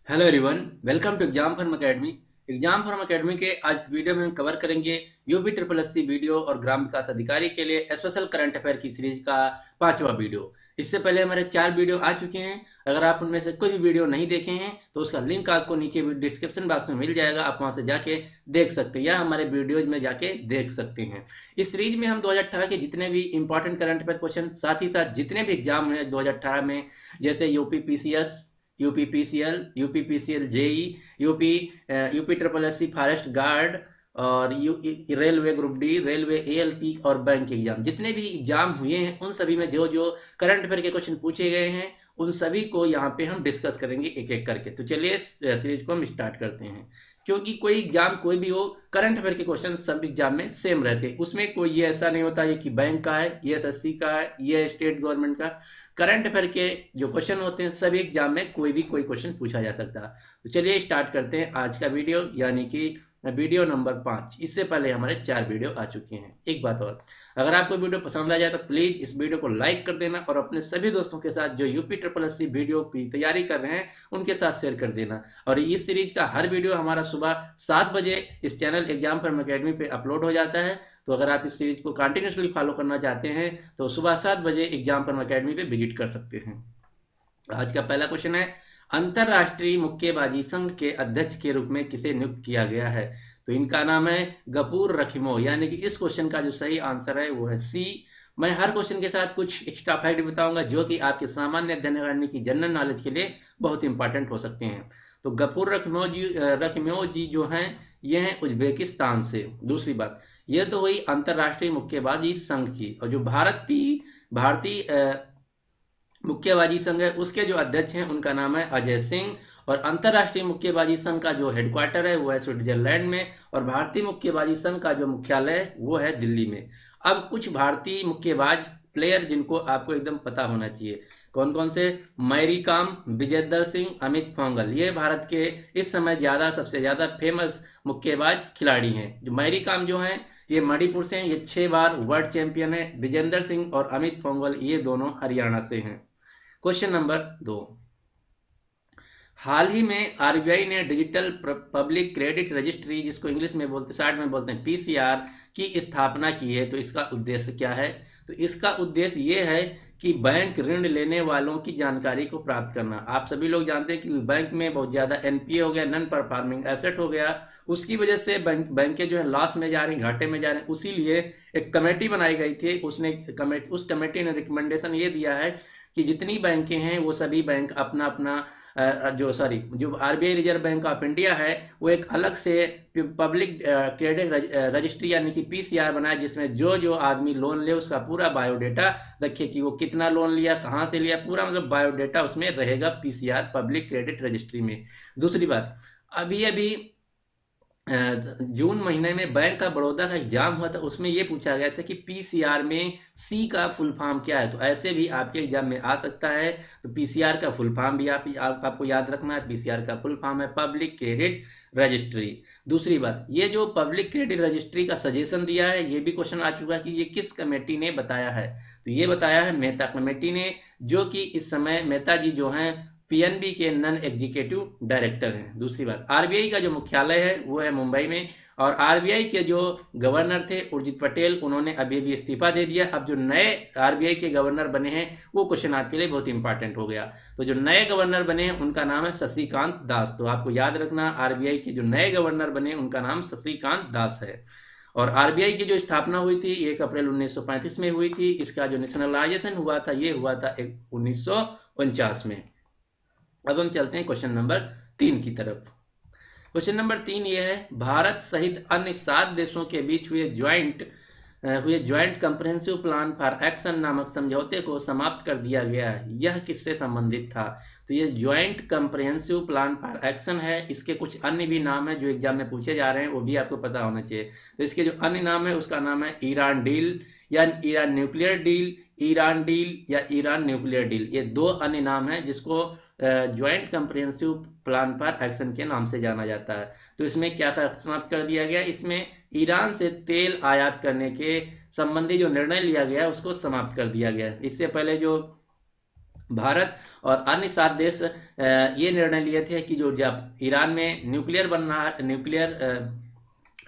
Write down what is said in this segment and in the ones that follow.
Hello everyone, welcome to exam form academy. Exam form academy के आज इस video में हम कवर करेंगे यूपी ट्रिपल एससी वीडियो और ग्राम विकास अधिकारी के लिए स्पेशल करंट अफेयर की सीरीज का 5वां वीडियो। इससे पहले हमारे 4 वीडियो आ चुके हैं। अगर आप उनमें से कोई भी वीडियो नहीं देखे हैं तो उसका लिंक आपको नीचे डिस्क्रिप्शन बॉक्स में मिल जाएगा, आप वहां से जाके देख सकते हैं या हमारे वीडियोज में जाके देख सकते हैं। इस सीरीज में हम 2018 के जितने भी इंपॉर्टेंट करंट अफेयर क्वेश्चन, साथ ही साथ जितने भी एग्जाम हुए 2018 में, जैसे UP PCS, UP PCL, UP PCL JE, UP UP triple SC forest guard और railway group D, railway ALP और बैंक एग्जाम, जितने भी एग्जाम हुए हैं उन सभी में जो जो करंट अफेयर के क्वेश्चन पूछे गए हैं उन सभी को यहाँ पे हम डिस्कस करेंगे एक एक करके। तो चलिए इस सीरीज को हम स्टार्ट करते हैं। क्योंकि कोई एग्जाम कोई भी हो, करंट अफेयर के क्वेश्चन सब एग्जाम में सेम रहते हैं, उसमें कोई ये ऐसा नहीं होता ये कि बैंक का है, ये एसएससी का है, ये स्टेट गवर्नमेंट का। करंट अफेयर के जो क्वेश्चन होते हैं सभी एग्जाम में कोई भी कोई क्वेश्चन पूछा जा सकता है। तो चलिए स्टार्ट करते हैं आज का वीडियो, यानी कि वीडियो नंबर 5। इससे पहले हमारे 4 वीडियो आ चुके हैं। एक बात और, अगर आपको वीडियो पसंद आ जाए तो प्लीज इस वीडियो को लाइक कर देना और अपने सभी दोस्तों के साथ जो यूपी ट्रिपल एससी वीडियो की तैयारी कर रहे हैं उनके साथ शेयर कर देना। और इस सीरीज का हर वीडियो हमारा सुबह 7 बजे इस चैनल एग्जाम फॉर्म एकेडमी पे अपलोड हो जाता है। तो अगर आप इस सीरीज को कंटिन्यूसली फॉलो करना चाहते हैं तो सुबह 7 बजे एग्जाम फॉर्म एकेडमी पे विजिट कर सकते हैं। आज का पहला क्वेश्चन है, अंतरराष्ट्रीय मुक्केबाजी संघ के अध्यक्ष के रूप में किसे नियुक्त किया गया है? तो इनका नाम है गफूर रखीमोव, यानी कि इस क्वेश्चन का जो सही आंसर है वो है सी। मैं हर क्वेश्चन के साथ कुछ एक्स्ट्रा फैक्ट बताऊंगा जो कि आपके सामान्य अध्ययन यानी कि जनरल नॉलेज के लिए बहुत इंपॉर्टेंट हो सकते हैं। तो गफूर रखीमोव जी जो हैं ये हैं उज्बेकिस्तान से। दूसरी बात, ये तो हुई अंतरराष्ट्रीय मुक्केबाजी संघ की, और जो भारतीय मुक्केबाजी संघ है उसके जो अध्यक्ष हैं उनका नाम है अजय सिंह। और अंतरराष्ट्रीय मुक्केबाजी संघ का जो हेडक्वार्टर है वो है स्विट्जरलैंड में, और भारतीय मुक्केबाजी संघ का जो मुख्यालय है वो है दिल्ली में। अब कुछ भारतीय मुक्केबाज प्लेयर जिनको आपको एकदम पता होना चाहिए, कौन कौन से? मैरी कॉम, विजेंदर सिंह, अमित पोंगल, ये भारत के इस समय सबसे ज्यादा फेमस मुक्केबाज खिलाड़ी हैं। जो मैरी कॉम जो हैं ये मणिपुर से हैं, ये 6 बार वर्ल्ड चैंपियन है। विजेंदर सिंह और अमित पोंगल ये दोनों हरियाणा से हैं। क्वेश्चन नंबर 2, हाल ही में आरबीआई ने डिजिटल पब्लिक क्रेडिट रजिस्ट्री, जिसको इंग्लिश में शॉर्ट में बोलते हैं पीसीआर, की स्थापना की है। तो इसका उद्देश्य क्या है? तो इसका उद्देश्य ये है कि बैंक ऋण लेने वालों की जानकारी को प्राप्त करना। आप सभी लोग जानते हैं कि बैंक में बहुत ज्यादा एनपीए हो गया, नॉन परफॉर्मिंग एसेट हो गया, उसकी वजह से बैंकें जो है लॉस में जा रही, घाटे में जा रहे हैं। उसी लिए एक कमेटी बनाई गई थी, उस कमेटी ने रिकमेंडेशन ये दिया है कि जितनी बैंकें हैं वो सभी बैंक अपना अपना जो RBI reserve bank of India है वो एक अलग से पब्लिक क्रेडिट रजिस्ट्री यानी कि पीसीआर बनाए, जिसमें जो जो आदमी लोन ले उसका पूरा बायोडेटा रखे कि वो कितना लोन लिया, कहाँ से लिया, पूरा मतलब बायोडेटा उसमें रहेगा पीसीआर पब्लिक क्रेडिट रजिस्ट्री में। दूसरी बात, अभी अभी जून महीने में बैंक ऑफ बड़ौदा का एग्जाम हुआ था, उसमें यह पूछा गया था कि पीसीआर में सी का फुल फॉर्म क्या है। तो ऐसे भी आपके एग्जाम में आ सकता है। तो पीसीआर का फुल फॉर्म भी आपको याद रखना है। पीसीआर का फुल फॉर्म है पब्लिक क्रेडिट रजिस्ट्री। दूसरी बात, ये जो पब्लिक क्रेडिट रजिस्ट्री का सजेशन दिया है ये भी क्वेश्चन आ चुका है कि ये किस कमेटी ने बताया है। तो ये बताया है मेहता कमेटी ने, जो कि इस समय मेहता जी जो हैं पीएनबी के नॉन एग्जीक्यूटिव डायरेक्टर हैं। दूसरी बात, आरबीआई का जो मुख्यालय है वो है मुंबई में, और आरबीआई के जो गवर्नर थे उर्जित पटेल, उन्होंने अभी भी इस्तीफा दे दिया। अब जो नए आरबीआई के गवर्नर बने हैं वो क्वेश्चन आपके लिए बहुत इंपॉर्टेंट हो गया। तो जो नए गवर्नर बने हैं उनका नाम है शशिकांत दास। तो आपको याद रखना, आरबीआई के जो नए गवर्नर बने उनका नाम शशिकांत दास है। और आरबीआई की जो स्थापना हुई थी 1 अप्रैल 1935 में हुई थी। इसका जो नेशनलाइजेशन हुआ था ये हुआ था 1949 में। अब हम चलते हैं क्वेश्चन नंबर 3 की तरफ। क्वेश्चन नंबर 3 ये है, भारत सहित अन्य 7 देशों के बीच हुए joint comprehensive plan for action नामक समझौते को समाप्त कर दिया गया है। यह किससे संबंधित था? तो ये joint comprehensive plan for action है। इसके कुछ अन्य भी नाम है जो एग्जाम में पूछे जा रहे हैं, वो भी आपको पता होना चाहिए। तो इसके जो अन्य नाम है उसका नाम है ईरान डील या Iran nuclear deal, Iran deal या ईरान न्यूक्लियर डील। ये 2 अन्य नाम है जिसको joint comprehensive plan for action के नाम से जाना जाता है। तो इसमें क्या समाप्त कर दिया गया? इसमें ईरान से तेल आयात करने के संबंधी जो निर्णय लिया गया उसको समाप्त कर दिया गया। इससे पहले जो भारत और अन्य 7 देश ये निर्णय लिए थे कि जो जब ईरान में न्यूक्लियर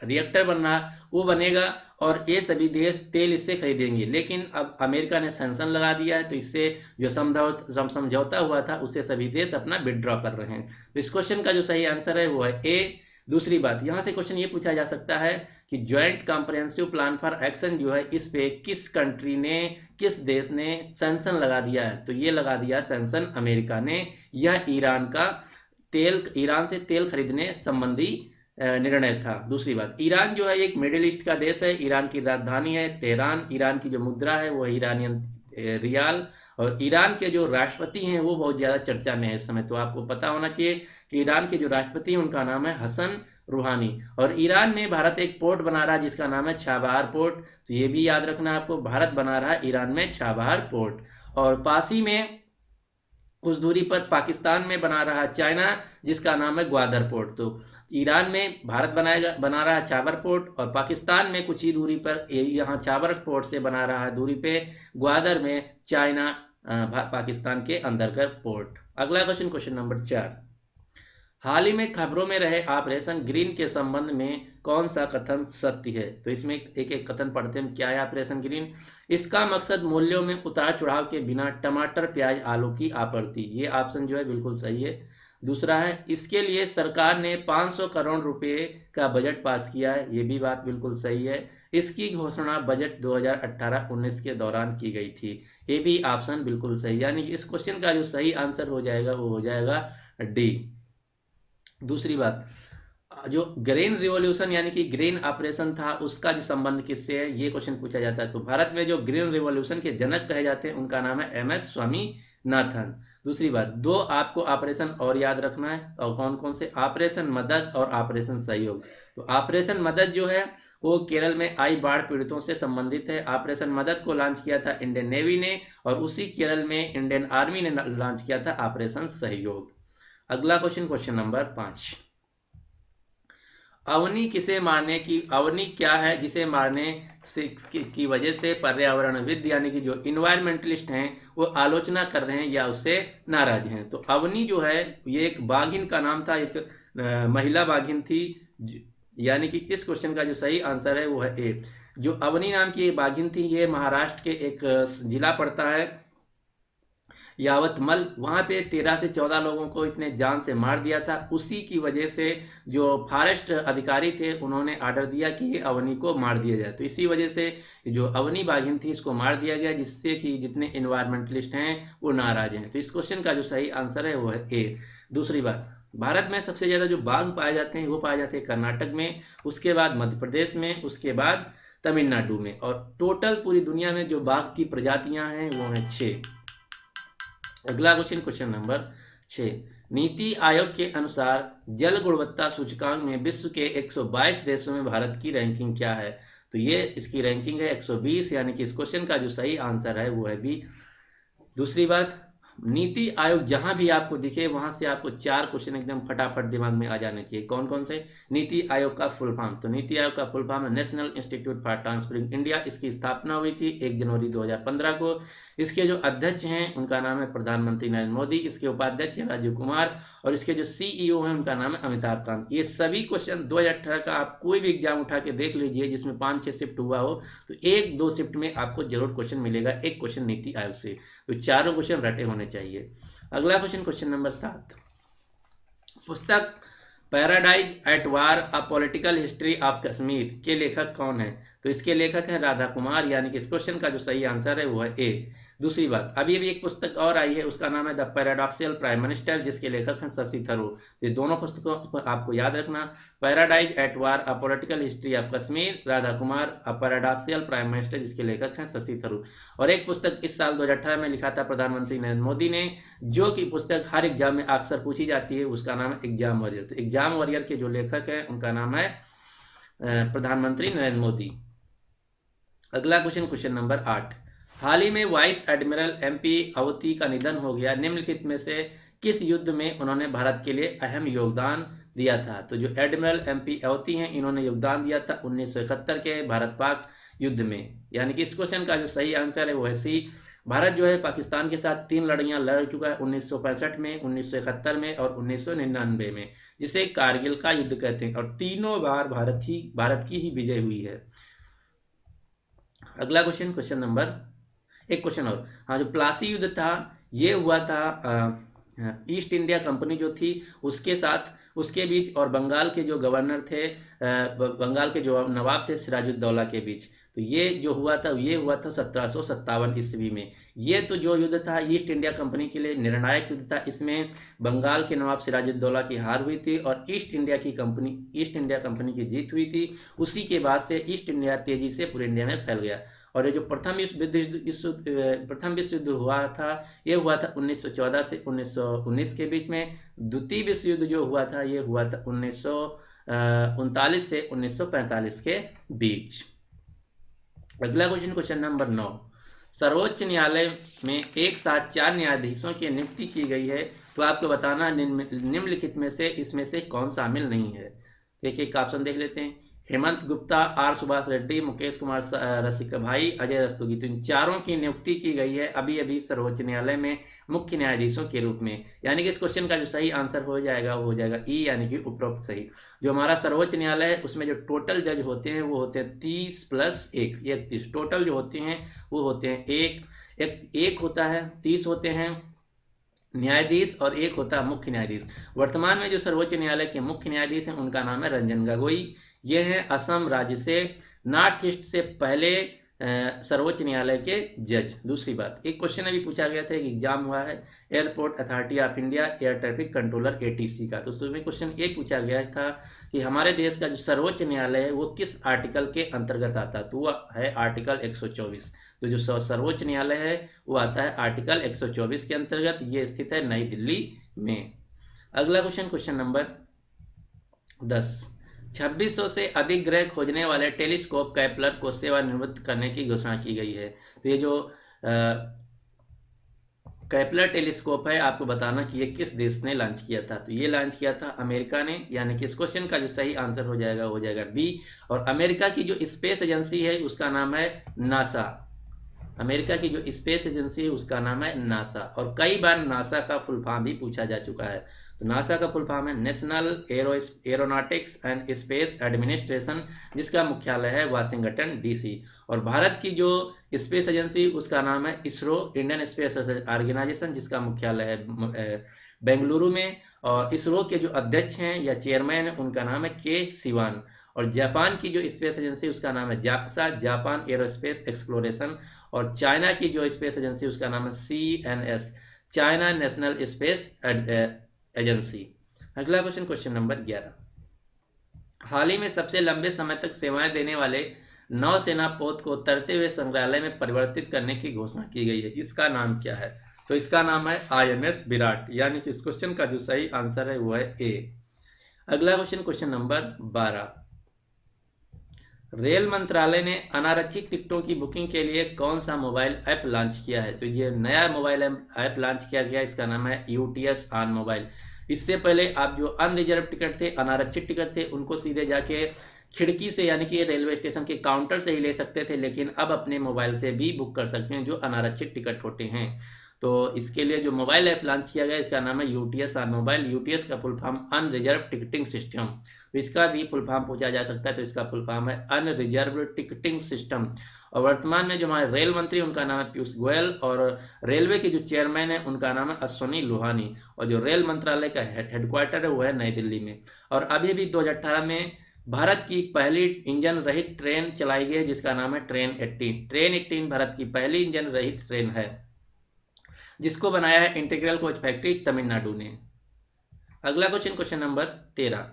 रिएक्टर बन रहा वो बनेगा और ये सभी देश तेल इससे खरीदेंगे, लेकिन अब अमेरिका ने सैंक्शन लगा दिया है, तो इससे जो समझौता हुआ था उससे सभी देश अपना विड्रॉ कर रहे हैं। तो इस क्वेश्चन का जो सही आंसर है वो है ए। दूसरी बात, यहाँ से क्वेश्चन ये पूछा जा सकता है कि joint comprehensive plan for action जो है इस पे किस कंट्री ने, किस देश ने सैंक्शन लगा दिया है, तो ये लगा दिया सैंक्शन अमेरिका ने। यह ईरान से तेल खरीदने संबंधी निर्णय था। दूसरी बात, ईरान जो है एक मिडिल ईस्ट का देश है, ईरान की राजधानी है तेहरान, ईरान की जो मुद्रा है वो ईरानियन रियाल, और ईरान के जो राष्ट्रपति हैं वो बहुत ज़्यादा चर्चा में है इस समय। तो आपको पता होना चाहिए कि ईरान के जो राष्ट्रपति हैं उनका नाम है हसन रूहानी। और ईरान में भारत एक पोर्ट बना रहा है जिसका नाम है छाबहार पोर्ट, तो ये भी याद रखना आपको, भारत बना रहा है ईरान में छाबहार पोर्ट। और पास ही में कुछ दूरी पर पाकिस्तान में बना रहा है चाइना जिसका नाम है ग्वादर पोर्ट। तो ईरान में भारत बना रहा है छाबर पोर्ट, और पाकिस्तान में कुछ ही दूरी पर यहाँ छाबर पोर्ट से बना रहा है दूरी पे ग्वादर में चाइना पाकिस्तान के अंदर का पोर्ट। अगला क्वेश्चन, क्वेश्चन नंबर 4, हाल ही में खबरों में रहे ऑपरेशन ग्रीन के संबंध में कौन सा कथन सत्य है? तो इसमें एक एक कथन पढ़ते हैं। क्या है ऑपरेशन ग्रीन? इसका मकसद मूल्यों में उतार चढ़ाव के बिना टमाटर प्याज आलू की आपूर्ति, ये ऑप्शन जो है बिल्कुल सही है। दूसरा है, इसके लिए सरकार ने 500 करोड़ रुपए का बजट पास किया है, ये भी बात बिल्कुल सही है। इसकी घोषणा बजट 2018-19 के दौरान की गई थी, ये भी ऑप्शन बिल्कुल सही। यानी कि इस क्वेश्चन का जो सही आंसर हो जाएगा वो हो जाएगा डी। दूसरी बात, जो ग्रीन रिवॉल्यूशन यानी कि ग्रीन ऑपरेशन था उसका जो संबंध किससे है, ये क्वेश्चन पूछा जाता है। तो भारत में जो ग्रीन रिवॉल्यूशन के जनक कहे जाते हैं उनका नाम है MS स्वामीनाथन। दूसरी बात, दो आपको ऑपरेशन और याद रखना है, और कौन कौन से? ऑपरेशन मदद और ऑपरेशन सहयोग। तो ऑपरेशन मदद जो है वो केरल में आई बाढ़ पीड़ितों से संबंधित है। ऑपरेशन मदद को लॉन्च किया था इंडियन नेवी ने, और उसी केरल में इंडियन आर्मी ने लॉन्च किया था ऑपरेशन सहयोग। अगला question, question number 5, Avni Avni क्या है जिसे मारने से की वजह से पर्यावरणविद यानी कि जो इन्वायरमेंटलिस्ट हैं वो आलोचना कर रहे हैं या उससे नाराज हैं? तो अवनी जो है ये एक बाघिन का नाम था, एक महिला बाघिन थी, यानी कि इस क्वेश्चन का जो सही आंसर है वो है ए। जो अवनी नाम की बाघिन थी ये महाराष्ट्र के एक जिला पड़ता है यावतमल, वहां पे 13 से 14 लोगों को इसने जान से मार दिया था। उसी की वजह से जो फॉरेस्ट अधिकारी थे उन्होंने आर्डर दिया कि ये अवनी को मार दिया जाए। तो इसी वजह से जो अवनी बाघिन थी इसको मार दिया गया, जिससे कि जितने इन्वायरमेंटलिस्ट हैं वो नाराज हैं। तो इस क्वेश्चन का जो सही आंसर है वो है ए। दूसरी बात, भारत में सबसे ज्यादा जो बाघ पाए जाते हैं वो पाए जाते हैं कर्नाटक में, उसके बाद मध्य प्रदेश में, उसके बाद तमिलनाडु में, और टोटल पूरी दुनिया में जो बाघ की प्रजातियां हैं वो है 6। अगला question, question number 6, NITI Aayog के अनुसार जल गुणवत्ता सूचकांक में विश्व के 122 देशों में भारत की रैंकिंग क्या है? तो ये इसकी रैंकिंग है 120, यानी कि इस क्वेश्चन का जो सही आंसर है वो है बी। दूसरी बात, नीति आयोग जहां भी आपको दिखे वहां से आपको 4 क्वेश्चन एकदम फटाफट दिमाग में आ जाने चाहिए। कौन कौन से? नीति आयोग का फुल फॉर्म, तो नीति आयोग का फुल फॉर्म है national institute for transforming India. इसकी स्थापना हुई थी 1 जनवरी 2015 को। इसके जो अध्यक्ष हैं उनका नाम है प्रधानमंत्री नरेंद्र मोदी, इसके उपाध्यक्ष हैं राजीव कुमार, और इसके जो CEO हैं उनका नाम है अमिताभ कांत। ये सभी क्वेश्चन 2018 का आप कोई भी एग्जाम उठा के देख लीजिए जिसमें 5-6 शिफ्ट हुआ हो, तो 1-2 शिफ्ट में आपको जरूर क्वेश्चन मिलेगा, एक क्वेश्चन नीति आयोग से। तो चारों क्वेश्चन रटे होने चाहिए। अगला क्वेश्चन, क्वेश्चन नंबर 7, पुस्तक paradise at war a political history of Kashmir के लेखक कौन है? तो इसके लेखक हैं राधा कुमार, यानी कि इस क्वेश्चन का जो सही आंसर है वो है ए। दूसरी बात, अभी भी एक पुस्तक और आई है उसका नाम है द पैराडॉक्सियल प्राइम मिनिस्टर, जिसके लेखक हैं शशि थरूर। ये दोनों पुस्तकों को आपको याद रखना, paradise at war a political history of Kashmir, Radha Kumar, a paradoxical prime minister, जिसके लेखक हैं शशि थरूर। और एक पुस्तक इस साल 2018 में लिखा था प्रधानमंत्री नरेंद्र मोदी ने, जो कि पुस्तक हर एग्जाम में अक्सर पूछी जाती है, उसका नाम है एग्जाम वॉरियर। तो एग्जाम वॉरियर के जो लेखक हैं उनका नाम है प्रधानमंत्री नरेंद्र मोदी। अगला क्वेश्चन, क्वेश्चन नंबर 8, हाल ही में वाइस एडमिरल MP अवती का निधन हो गया, निम्नलिखित में से किस युद्ध में उन्होंने भारत के लिए अहम योगदान दिया था? तो जो एडमिरल MP अवती हैं इन्होंने योगदान दिया था 1971 के भारत पाक युद्ध में, यानी कि इस क्वेश्चन का जो सही आंसर है वो है सी, भारत जो है पाकिस्तान के साथ 3 लड़ाइयाँ लड़ चुका है, 1965 में, 1971 में और 1999 में, जिसे कारगिल का युद्ध कहते हैं, और तीनों बार भारत की ही विजय हुई है। अगला क्वेश्चन, क्वेश्चन नंबर, एक क्वेश्चन और, हाँ, जो प्लासी युद्ध था ये हुआ था ईस्ट इंडिया कंपनी जो थी उसके साथ, उसके बीच, और बंगाल के जो गवर्नर थे, बंगाल के जो नवाब थे सिराजुद्दौला के बीच। तो ये जो हुआ था ये हुआ था 1757 ईस्वी में। ये तो जो युद्ध था ईस्ट इंडिया कंपनी के लिए निर्णायक युद्ध था। इसमें बंगाल के नवाब सिराजुद्दौला की हार हुई थी और ईस्ट इंडिया कंपनी की जीत हुई थी। उसी के बाद से ईस्ट इंडिया तेजी से पूरे इंडिया में फैल गया। और ये जो प्रथम विश्व युद्ध हुआ था ये हुआ था 1914 से 1919 के बीच में। द्वितीय विश्व युद्ध जो हुआ था ये हुआ था 1939 से 1945 के बीच। अगला क्वेश्चन, क्वेश्चन नंबर 9, सर्वोच्च न्यायालय में एक साथ 4 न्यायाधीशों की नियुक्ति की गई है, तो आपको बताना निम्नलिखित में से इसमें से कौन शामिल नहीं है। देखिए एक ऑप्शन देख लेते हैं, हेमंत गुप्ता, आर सुभाष रेड्डी, मुकेश कुमार रसिकभाई, अजय रस्तोगी। तो इन चारों की नियुक्ति की गई है अभी अभी सर्वोच्च न्यायालय में मुख्य न्यायाधीशों के रूप में। यानी कि इस क्वेश्चन का जो सही आंसर हो जाएगा वो हो जाएगा ई, यानी कि उपरोक्त सही। जो हमारा सर्वोच्च न्यायालय है उसमें जो टोटल जज होते हैं वो होते हैं 30 + 1, ये 30 टोटल जो होते हैं वो होते हैं एक होता है, 30 होते हैं न्यायाधीश और एक होता है मुख्य न्यायाधीश। वर्तमान में जो सर्वोच्च न्यायालय के मुख्य न्यायाधीश हैं उनका नाम है रंजन गोगोई। ये हैं असम राज्य से, नॉर्थ ईस्ट से पहले सर्वोच्च न्यायालय के जज। दूसरी बात, एक क्वेश्चन अभी पूछा गया था, एक एग्जाम हुआ है airport authority of India air traffic controller ATC का। तो उसमें क्वेश्चन ये पूछा गया था कि हमारे देश का जो सर्वोच्च न्यायालय है वो किस आर्टिकल के अंतर्गत आता है, तो वो है आर्टिकल 124। तो जो सर्वोच्च न्यायालय है वो आता है आर्टिकल 124 के अंतर्गत। ये स्थित है नई दिल्ली में। अगला क्वेश्चन, क्वेश्चन नंबर 10, 2600 से अधिक ग्रह खोजने वाले टेलीस्कोप केपलर को सेवानिवृत्त करने की घोषणा की गई है। तो ये जो केपलर टेलीस्कोप है आपको बताना कि ये किस देश ने लॉन्च किया था। तो ये लॉन्च किया था अमेरिका ने, यानी कि इस क्वेश्चन का जो सही आंसर हो जाएगा बी। और अमेरिका की जो स्पेस एजेंसी है उसका नाम है नासा। अमेरिका की जो स्पेस एजेंसी है उसका नाम है नासा। और कई बार नासा का फुल फॉर्म भी पूछा जा चुका है। तो नासा का फुल फॉर्म है national aeronautics and space administration, जिसका मुख्यालय है वाशिंगटन DC। और भारत की जो स्पेस एजेंसी उसका नाम है इसरो, इंडियन स्पेस ऑर्गेनाइजेशन, जिसका मुख्यालय है बेंगलुरु में। और इसरो के जो अध्यक्ष हैं या चेयरमैन है उनका नाम है के सिवान। और जापान की जो स्पेस एजेंसी उसका नाम है जाक्सा, जापान एरोस्पेस एक्सप्लोरेशन। और चाइना की जो स्पेस एजेंसी उसका नाम है CNS, China national space agency. अगला क्वेश्चन, क्वेश्चन नंबर 11, हाल ही में सबसे लंबे समय तक सेवाएं देने वाले नौसेना पोत को तरते हुए संग्रहालय में परिवर्तित करने की घोषणा की गई है। इसका नाम क्या है? तो इसका नाम है INS विराट। यानी कि इस क्वेश्चन का जो सही आंसर है वो है ए। अगला क्वेश्चन, क्वेश्चन नंबर 12, रेल मंत्रालय ने अनारक्षित टिकटों की बुकिंग के लिए कौन सा मोबाइल ऐप लॉन्च किया है? तो ये नया मोबाइल ऐप लॉन्च किया गया, इसका नाम है UTS ऑन मोबाइल। इससे पहले आप जो अनरिजर्व टिकट थे, अनारक्षित टिकट थे, उनको सीधे जाके खिड़की से यानी कि रेलवे स्टेशन के काउंटर से ही ले सकते थे, लेकिन अब अपने मोबाइल से भी बुक कर सकते हैं जो अनारक्षित टिकट होते हैं। तो इसके लिए जो मोबाइल ऐप लॉन्च किया गया इसका नाम है UTS ऑन मोबाइल। UTS का full form unreserve ticketing system. तो इसका भी फुल फॉर्म पूछा जा सकता है, तो इसका फुल फॉर्म है अनरिजर्व टिकटिंग सिस्टम। और वर्तमान में जो हमारे रेल मंत्री उनका नाम है पीयूष गोयल, और रेलवे के जो चेयरमैन है उनका नाम है अश्वनी लोहानी। और जो रेल मंत्रालय का हेडक्वार्टर है वो है नई दिल्ली में। और अभी भी 2018 में भारत की पहली इंजन रहित ट्रेन चलाई गई है जिसका नाम है ट्रेन 18। ट्रेन 18 भारत की पहली इंजन रहित ट्रेन है जिसको बनाया है इंटीग्रल कोच फैक्ट्री तमिलनाडु ने। अगला क्वेश्चन, क्वेश्चन नंबर 13,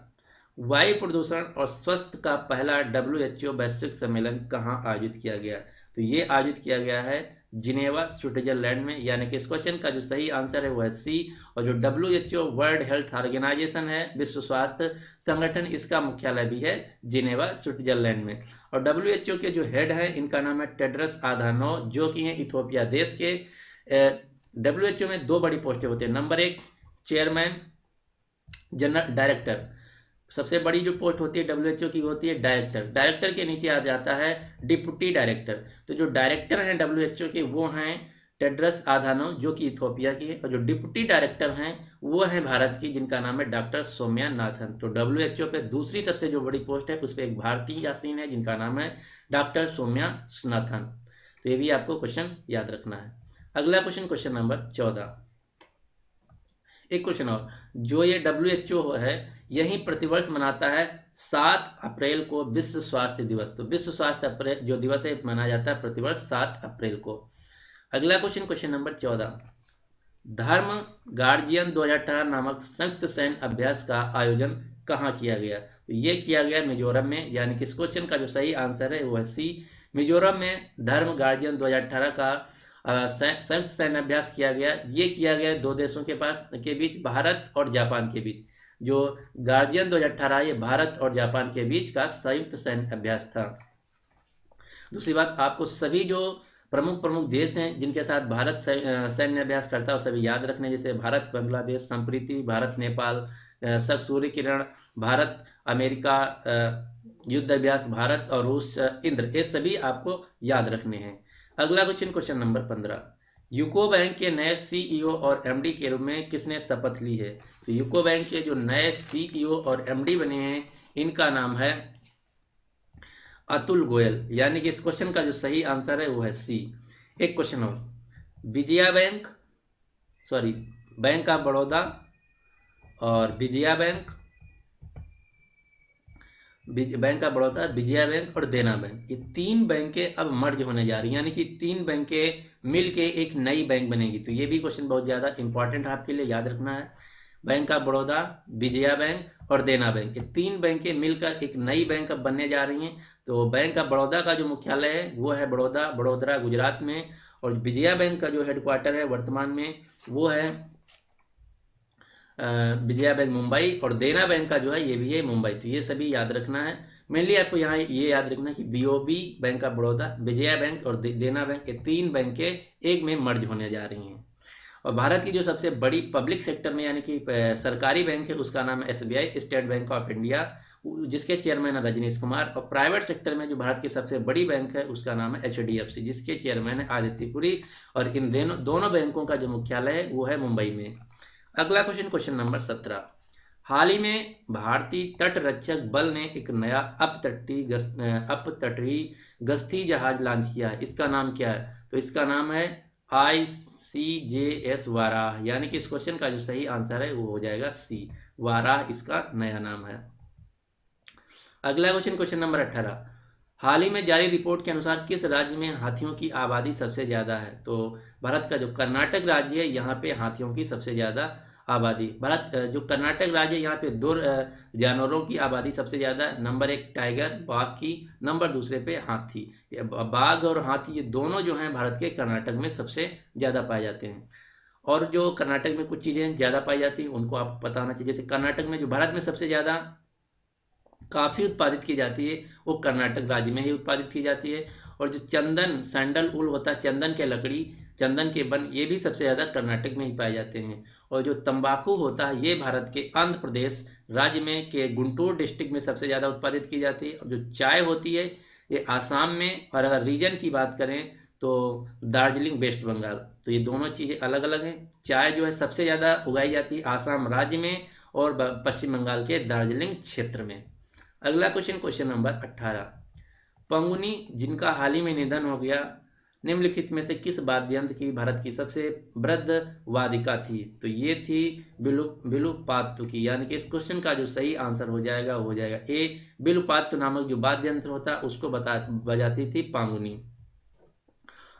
वायु प्रदूषण और स्वास्थ्य का पहला WHO वैश्विक सम्मेलन कहाँ आयोजित किया गया? तो ये आयोजित किया गया है जिनेवा, स्विट्जरलैंड में। यानी कि इस क्वेश्चन का जो सही आंसर है वो है सी। और जो WHO वर्ल्ड हेल्थ ऑर्गेनाइजेशन है, विश्व स्वास्थ्य संगठन, इसका मुख्यालय भी है जिनेवा, स्विट्जरलैंड में। और WHO के जो हेड है इनका नाम है टेड्रस अधानोम, जो कि है इथोपिया देश के। WHO में 2 बड़ी पोस्टें होती है। Number 1 chairman, general director. सबसे बड़ी जो पोस्ट होती है WHO की होती है डायरेक्टर। डायरेक्टर के नीचे आ जाता है डिप्टी डायरेक्टर। तो जो डायरेक्टर हैं WHO के वो हैं टेड्रस आधानोम जो कि इथोपिया की है, और जो डिप्टी डायरेक्टर हैं वो है भारत की, जिनका नाम है डॉक्टर सौम्या नाथन। तो WHO पे दूसरी सबसे जो बड़ी पोस्ट है उस पर एक भारतीय आसीन है जिनका नाम है डॉक्टर सौम्या नाथन। तो ये भी आपको क्वेश्चन याद रखना है। अगला क्वेश्चन, क्वेश्चन नंबर 14। एक क्वेश्चन और, जो ये WHO है यही प्रतिवर्ष मनाता है 7 अप्रैल को विश्व स्वास्थ्य दिवस। तो विश्व स्वास्थ्य अप्रैल जो दिवस है मनाया जाता है प्रतिवर्ष 7 अप्रैल को। अगला क्वेश्चन, क्वेश्चन नंबर 14। धर्म गार्जियन 2018 नामक संयुक्त सैन्य अभ्यास का आयोजन कहाँ किया गया? तो ये किया गया मिजोरम में, यानी कि इस क्वेश्चन का जो सही आंसर है वो है सी, मिजोरम में धर्म गार्जियन 2018 का संयुक्त सैन्य अभ्यास किया गया। ये किया गया दो देशों के बीच, भारत और जापान के बीच। जो गार्जियन 2018 ये भारत और जापान के बीच का संयुक्त सैन्य अभ्यास था। दूसरी बात, आपको सभी जो प्रमुख देश हैं जिनके साथ भारत सैन्य अभ्यास करता है वो सभी याद रखने, जैसे भारत बांग्लादेश संप्रीति, भारत नेपाल सूर्य किरण, भारत अमेरिका युद्ध अभ्यास, भारत और रूस इंद्र, ये सभी आपको याद रखने हैं। अगला question, question number 15। UCO bank के नए CEO और MD के रूप में किसने शपथ ली है? तो यूको बैंक के जो नए CEO और MD बने हैं इनका नाम है अतुल गोयल, यानी कि इस क्वेश्चन का जो सही आंसर है वो है सी। एक क्वेश्चन और, Vijaya bank bank of Baroda और Vijaya bank of Baroda, Vijaya bank और देना बैंक, ये 3 बैंकें अब मर्ज होने जा रही हैं, यानी कि 3 बैंकें मिलके एक नई बैंक बनेगी। तो ये भी क्वेश्चन बहुत ज़्यादा इंपॉर्टेंट है आपके लिए, याद रखना है। Bank of Baroda, Vijaya bank और देना बैंक, ये 3 बैंकें मिलकर एक नई बैंक अब बनने जा रही हैं। तो बैंक ऑफ बड़ौदा का जो मुख्यालय है वो है बड़ोदरा गुजरात में, और विजया बैंक का जो हेडक्वार्टर है वर्तमान में वो है विजया बैंक मुंबई, और देना बैंक का जो है ये भी है मुंबई। तो ये सभी याद रखना है। मेनली आपको यहाँ ये याद रखना है कि BOB bank of Baroda, Vijaya bank और देना बैंक, ये 3 बैंकें एक में मर्ज होने जा रही हैं। और भारत की जो सबसे बड़ी पब्लिक सेक्टर में यानी कि सरकारी बैंक है उसका नाम है SBI, state bank of India, जिसके चेयरमैन है रजनीश कुमार। और प्राइवेट सेक्टर में जो भारत की सबसे बड़ी बैंक है उसका नाम है HDFC, जिसके चेयरमैन है आदित्य पुरी। और इन दोनों बैंकों का जो मुख्यालय है वो है मुंबई में। अगला क्वेश्चन, क्वेश्चन नंबर 17। हाल ही में भारतीय तट रक्षक बल ने एक नया अपतटीय गश्ती जहाज लॉन्च किया है, इसका नाम क्या है? तो इसका नाम है ICJS वाराह, यानी कि इस क्वेश्चन का जो सही आंसर है वो हो जाएगा सी, वाराह इसका नया नाम है। अगला क्वेश्चन, क्वेश्चन नंबर 18। हाल ही में जारी रिपोर्ट के अनुसार किस राज्य में हाथियों की आबादी सबसे ज्यादा है? तो भारत का जो कर्नाटक राज्य है यहाँ पे हाथियों की सबसे ज्यादा आबादी, जो कर्नाटक राज्य है यहाँ पे 2 जानवरों की आबादी सबसे ज्यादा है। नंबर 1 टाइगर बाघ की, नंबर दूसरे पे हाथी। बाघ और हाथी ये दोनों जो हैं भारत के कर्नाटक में सबसे ज्यादा पाए जाते हैं। और जो कर्नाटक में कुछ चीजें ज्यादा पाई जाती हैं उनको आपको पता होना चाहिए, जैसे कर्नाटक में जो भारत में सबसे ज्यादा काफी उत्पादित की जाती है वो कर्नाटक राज्य में ही उत्पादित की जाती है। और जो चंदन, सैंडल वुल होता है, चंदन के लकड़ी, चंदन के वन, ये भी सबसे ज्यादा कर्नाटक में ही पाए जाते हैं। और जो तंबाकू होता है ये भारत के आंध्र प्रदेश राज्य में के गुंटूर डिस्ट्रिक्ट में सबसे ज्यादा उत्पादित की जाती है। और जो चाय होती है ये आसाम में, और अगर रीजन की बात करें तो दार्जिलिंग वेस्ट बंगाल। तो ये दोनों चीजें अलग अलग हैं। चाय जो है सबसे ज्यादा उगाई जाती है आसाम राज्य में और पश्चिम बंगाल के दार्जिलिंग क्षेत्र में। अगला क्वेश्चन, क्वेश्चन नंबर 18। पंगुनी जिनका हाल ही में निधन हो गया, निम्नलिखित में से किस वाद्य यंत्र की भारत की सबसे वृद्ध वादिका थी? तो ये थी विलुपात्तु की, यानी कि इस क्वेश्चन का जो सही आंसर हो जाएगा वो हो जाएगा ए, विलुपात्तु नामक जो वाद्य यंत्र होता है उसको बजाती थी पांगुनी।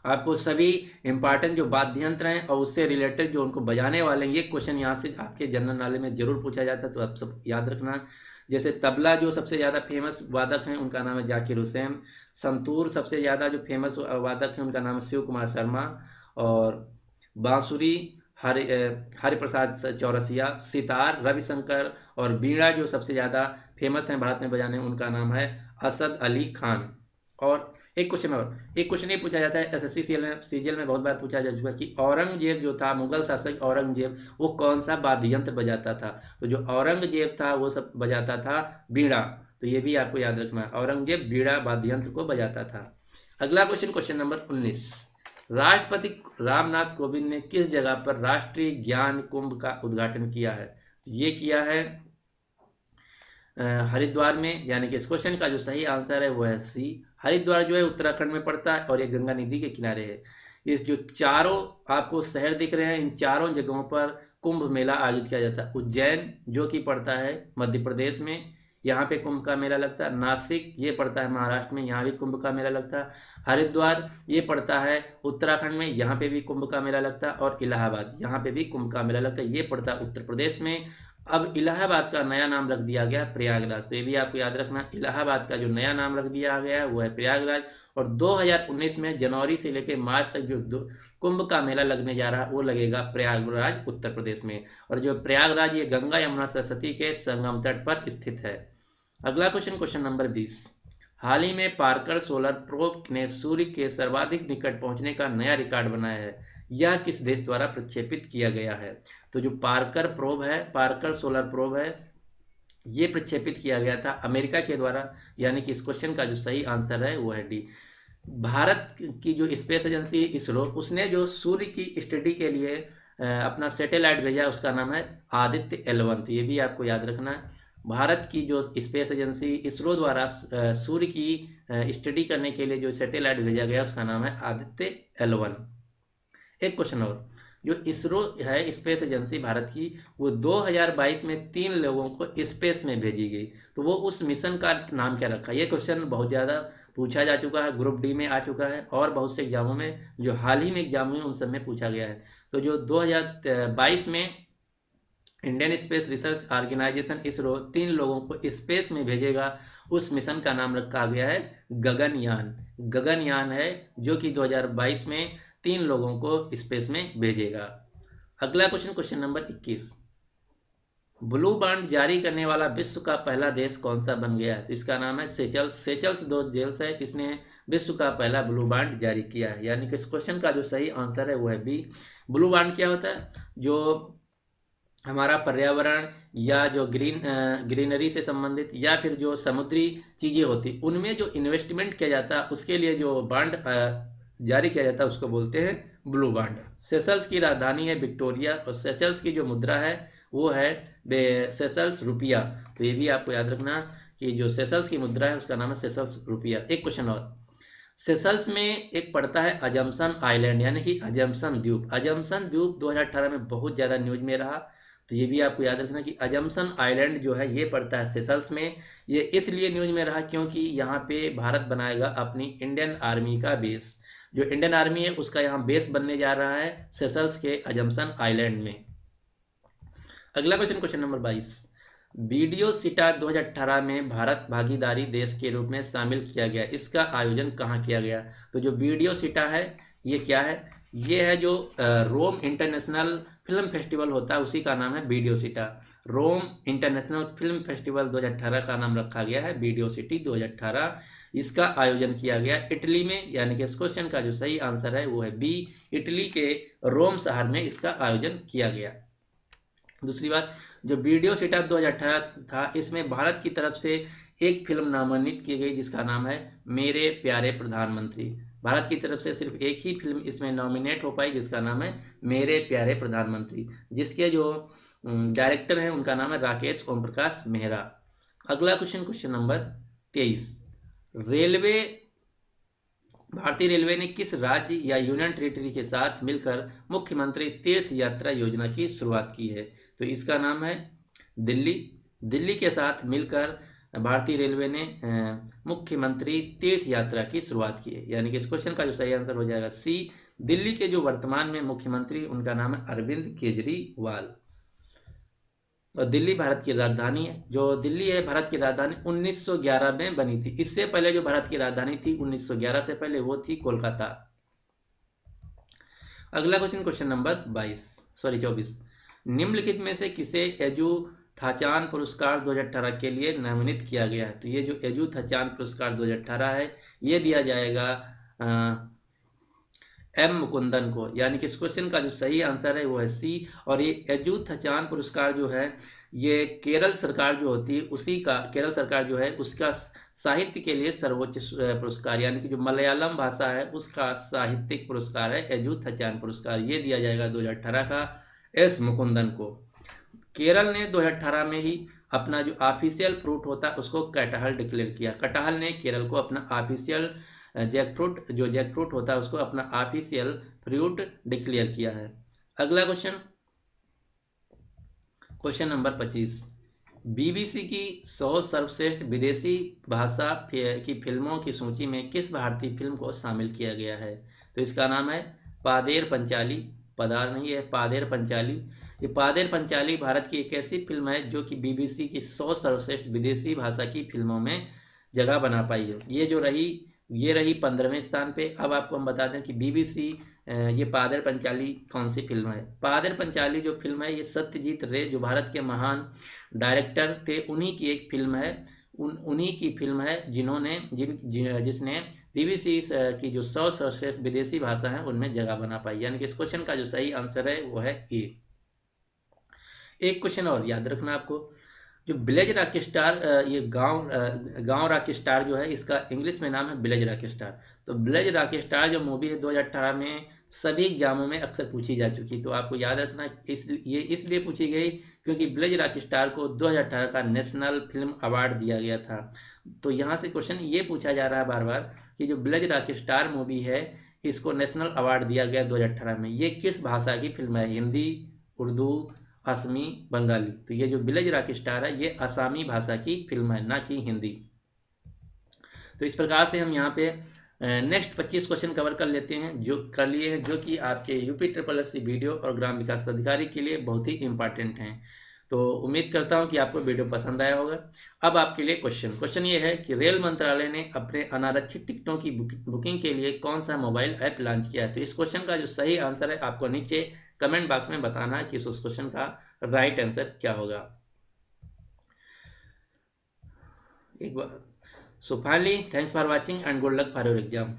आपको सभी इंपॉर्टेंट जो वाद्य यंत्र हैं और उससे रिलेटेड जो उनको बजाने वाले हैं ये क्वेश्चन यहाँ से आपके जनरल नॉलेज में जरूर पूछा जाता है, तो आप सब याद रखना। जैसे तबला जो सबसे ज़्यादा फेमस वादक हैं उनका नाम है जाकिर हुसैन, संतूर सबसे ज़्यादा जो फेमस वादक हैं उनका नाम है शिव कुमार शर्मा, और बांसुरी हरिप्रसाद चौरसिया, सितार रविशंकर, और बीड़ा जो सबसे ज़्यादा फेमस हैं भारत में बजाने उनका नाम है असद अली खान। और एक क्वेश्चन ये पूछा जाता है SSC CGL में बहुत बार पूछा जा चुका कि औरंगजेब जो था, मुगल शासक औरंगजेब, वो कौन सा वाद्य यंत्र बजाता था? तो जो औरंगजेब था वो सब बजाता था बीड़ा। तो ये भी आपको याद रखना है, औरंगजेब बीड़ा वाद्य यंत्र को बजाता था। अगला क्वेश्चन, क्वेश्चन नंबर 19। राष्ट्रपति रामनाथ कोविंद ने किस जगह पर राष्ट्रीय ज्ञान कुंभ का उद्घाटन किया है? तो ये किया है हरिद्वार में, यानी कि इस क्वेश्चन का जो सही आंसर है वो है सी। हरिद्वार जो है उत्तराखंड में पड़ता है और ये गंगा नदी के किनारे है। इस जो चारों आपको शहर दिख रहे हैं, इन चारों जगहों पर कुंभ मेला आयोजित किया जाता है। उज्जैन जो कि पड़ता है मध्य प्रदेश में, यहाँ पे कुंभ का मेला लगता है। नासिक ये पड़ता है महाराष्ट्र में, यहाँ भी कुंभ का मेला लगता है। हरिद्वार ये पड़ता है उत्तराखंड में, यहाँ पे भी कुंभ का मेला लगता है। और इलाहाबाद यहाँ पे भी कुंभ का मेला लगता है, ये पड़ता है उत्तर प्रदेश में। अब इलाहाबाद का नया नाम रख दिया गया प्रयागराज, तो ये भी आपको याद रखना, इलाहाबाद का जो नया नाम रख दिया गया है वो है प्रयागराज। और 2019 में जनवरी से लेकर मार्च तक जो कुंभ का मेला लगने जा रहा है वो लगेगा प्रयागराज उत्तर प्रदेश में। और जो प्रयागराज ये गंगा यमुना सरस्वती के संगम तट पर स्थित है। अगला क्वेश्चन, क्वेश्चन नंबर 20। हाल ही में पार्कर सोलर प्रोब ने सूर्य के सर्वाधिक निकट पहुंचने का नया रिकॉर्ड बनाया है। यह किस देश द्वारा प्रक्षेपित किया गया है? तो जो पार्कर प्रोब है, पार्कर सोलर प्रोब है, ये प्रक्षेपित किया गया था अमेरिका के द्वारा, यानी कि इस क्वेश्चन का जो सही आंसर है वो है डी। भारत की जो स्पेस एजेंसी इसरो, उसने जो सूर्य की स्टडी के लिए अपना सैटेलाइट भेजा उसका नाम है आदित्य L1। तो ये भी आपको याद रखना है, भारत की जो स्पेस एजेंसी इसरो द्वारा सूर्य की स्टडी करने के लिए जो सैटेलाइट भेजा गया उसका नाम है आदित्य L1। एक क्वेश्चन और, जो इसरो है स्पेस एजेंसी भारत की, वो 2022 में 3 लोगों को स्पेस में भेजी गई, तो वो उस मिशन का नाम क्या रखा? ये क्वेश्चन बहुत ज़्यादा पूछा जा चुका है, ग्रुप डी में आ चुका है और बहुत से एग्जामों में, जो हाल ही में एग्जाम में उन सब में पूछा गया है। तो जो 2022 में Indian space research organisation ISRO 3 लोगों को स्पेस में भेजेगा, उस मिशन का नाम रखा गया है गगनयान। गगनयान है जो कि 2022 में 3 लोगों को स्पेस में भेजेगा। अगला question, question number 21। Blue bond जारी करने वाला विश्व का पहला देश कौन सा बन गया है? तो इसका नाम है सेचल्स। सेचल्स दो देश है, इसने विश्व का पहला ब्लू बांड जारी किया है, यानी कि इस क्वेश्चन का जो सही आंसर है वो है बी। ब्लू बांड क्या होता है? जो हमारा पर्यावरण या जो ग्रीनरी से संबंधित या फिर जो समुद्री चीजें होती उनमें जो इन्वेस्टमेंट किया जाता है उसके लिए जो बांड जारी किया जाता है उसको बोलते हैं ब्लू बांड। सेशल्स की राजधानी है विक्टोरिया और सेशल्स की जो मुद्रा है वो है सेशल्स रुपया। तो ये भी आपको याद रखना कि जो सेशल्स की मुद्रा है उसका नाम है सेशल्स रुपया। एक क्वेश्चन और, सेशल्स में एक पड़ता है अजम्पशन आइलैंड, यानी कि अजम्पशन द्वीप। अजम्पशन द्वीप 2018 में बहुत ज्यादा न्यूज में रहा, तो ये भी आपको याद रखना कि अजम्पशन आइलैंड जो है ये पड़ता है सेशल्स में। ये इसलिए न्यूज में रहा क्योंकि यहाँ पे भारत बनाएगा अपनी इंडियन आर्मी का बेस। जो इंडियन आर्मी है उसका यहाँ बेस बनने जा रहा है सेशल्स के अजम्पशन आइलैंड में। अगला क्वेश्चन, क्वेश्चन नंबर 22। वीडियो सिटा 2018 में भारत भागीदारी देश के रूप में शामिल किया गया, इसका आयोजन कहाँ किया गया? तो जो वीडियो सिटा है ये क्या है? ये है जो रोम इंटरनेशनल फिल्म फेस्टिवल होता है उसी का नाम है वीडियो सिटा। रोम इंटरनेशनल फिल्म फेस्टिवल 2018 का नाम रखा गया है वीडियो सिटी 2018। इसका आयोजन किया गया इटली में, यानी कि इस क्वेश्चन का जो सही आंसर है वो है बी, इटली के रोम शहर में इसका आयोजन किया गया। दूसरी बात, जो वीडियो सिटा 2018 था इसमें भारत की तरफ से एक फिल्म नामांकित की गई जिसका नाम है मेरे प्यारे प्रधानमंत्री। भारत की तरफ से सिर्फ एक ही फिल्म इसमें नॉमिनेट हो पाई जिसका नाम है मेरे प्यारे प्रधानमंत्री, जिसके जो डायरेक्टर हैं उनका नाम है राकेश ओम प्रकाश मेहरा। अगला क्वेश्चन, क्वेश्चन नंबर 23। रेलवे, भारतीय रेलवे ने किस राज्य या यूनियन टेरिटरी के साथ मिलकर मुख्यमंत्री तीर्थ यात्रा योजना की शुरुआत की है? तो इसका नाम है दिल्ली। दिल्ली के साथ मिलकर भारतीय रेलवे ने मुख्यमंत्री तीर्थ यात्रा की शुरुआत की है, यानी कि इस क्वेश्चन का जो सही आंसर हो जाएगा सी। दिल्ली के जो वर्तमान में मुख्यमंत्री उनका नाम है अरविंद केजरीवाल। और दिल्ली भारत की राजधानी है। जो दिल्ली है भारत की राजधानी 1911 में बनी थी। इससे पहले जो भारत की राजधानी थी 1911 से पहले वो थी कोलकाता। अगला क्वेश्चन, क्वेश्चन नंबर 24। निम्नलिखित में से किसे एजू थाचान पुरस्कार 2018 के लिए नामित किया गया है? तो ये जो एजू थाचान पुरस्कार 2018 है ये दिया जाएगा एम मुकुंदन को, यानी कि इस क्वेश्चन का जो सही आंसर है वो है सी। और ये एजुथचान पुरस्कार जो है ये केरल सरकार जो होती है उसी का, केरल सरकार जो है उसका साहित्य के लिए सर्वोच्च पुरस्कार, यानी कि जो मलयालम भाषा है उसका साहित्यिक पुरस्कार है एजुथचान पुरस्कार। ये दिया जाएगा 2018 का एस मुकुंदन को। केरल ने 2018 में ही अपना जो ऑफिशियल फ्रूट होता है उसको कटहल डिक्लेयर किया। कटहल ने केरल को अपना ऑफिशियल जैकफ्रूट होता है उसको अपना ऑफिशियल फ्रूट डिक्लेयर किया है। अगला क्वेश्चन, क्वेश्चन नंबर 25। बीबीसी की 100 सर्वश्रेष्ठ विदेशी भाषा की फिल्मों की सूची में किस भारतीय फिल्म को शामिल किया गया है? तो इसका नाम है पादेर पंचाली। पदार नहीं है, पादेर पंचाली। ये पादेर पंचाली भारत की एक ऐसी फिल्म है जो कि बीबीसी की 100 सर्वश्रेष्ठ विदेशी भाषा की फिल्मों में जगह बना पाई है। ये रही 15वें स्थान पे। अब आपको हम बता दें कि बीबीसी ये पादेर पंचाली कौन सी फिल्म है। पादेर पंचाली जो फिल्म है ये सत्यजीत रे जो भारत के महान डायरेक्टर थे उन्हीं की एक फिल्म है। उन्हीं की फिल्म है जिसने बीबीसी की जो 100 सर्वश्रेष्ठ विदेशी भाषा है उनमें जगह बना पाई, यानी कि इस क्वेश्चन का जो सही आंसर है वो है ए। एक क्वेश्चन और याद रखना आपको, जो विलेज रॉक स्टार, ये गांव रॉक स्टार जो है इसका इंग्लिश में नाम है विलेज रॉक स्टार। तो विलेज रॉक स्टार जो मूवी है 2018 में सभी एग्जामों में अक्सर पूछी जा चुकी, तो आपको याद रखना ये इसलिए पूछी गई क्योंकि विलेज रॉक स्टार को 2018 का नेशनल फिल्म अवार्ड दिया गया था। तो यहाँ से क्वेश्चन ये पूछा जा रहा है बार बार कि जो विलेज रॉक स्टार मूवी है इसको नेशनल अवार्ड दिया गया 2018 में, ये किस भाषा की फिल्म है? हिंदी, उर्दू, असमी, बंगाली। तो ये जो विलेज रॉक स्टार है ये असमी भाषा की फिल्म है, ना कि हिंदी। तो इस प्रकार से हम यहाँ पे नेक्स्ट 25 क्वेश्चन कवर कर लेते हैं जो कि आपके यूपी ट्रिपल एससी वीडियो और ग्राम विकास अधिकारी के लिए बहुत ही इंपॉर्टेंट हैं। तो उम्मीद करता हूं कि आपको वीडियो पसंद आया होगा। अब आपके लिए क्वेश्चन ये है कि रेल मंत्रालय ने अपने अनारक्षित टिकटों की बुकिंग के लिए कौन सा मोबाइल ऐप लॉन्च किया है? तो इस क्वेश्चन का जो सही आंसर है आपको नीचे कमेंट बॉक्स में बताना है कि उस क्वेश्चन का राइट आंसर क्या होगा। एक बार so finally thanks for watching and good luck for your exam.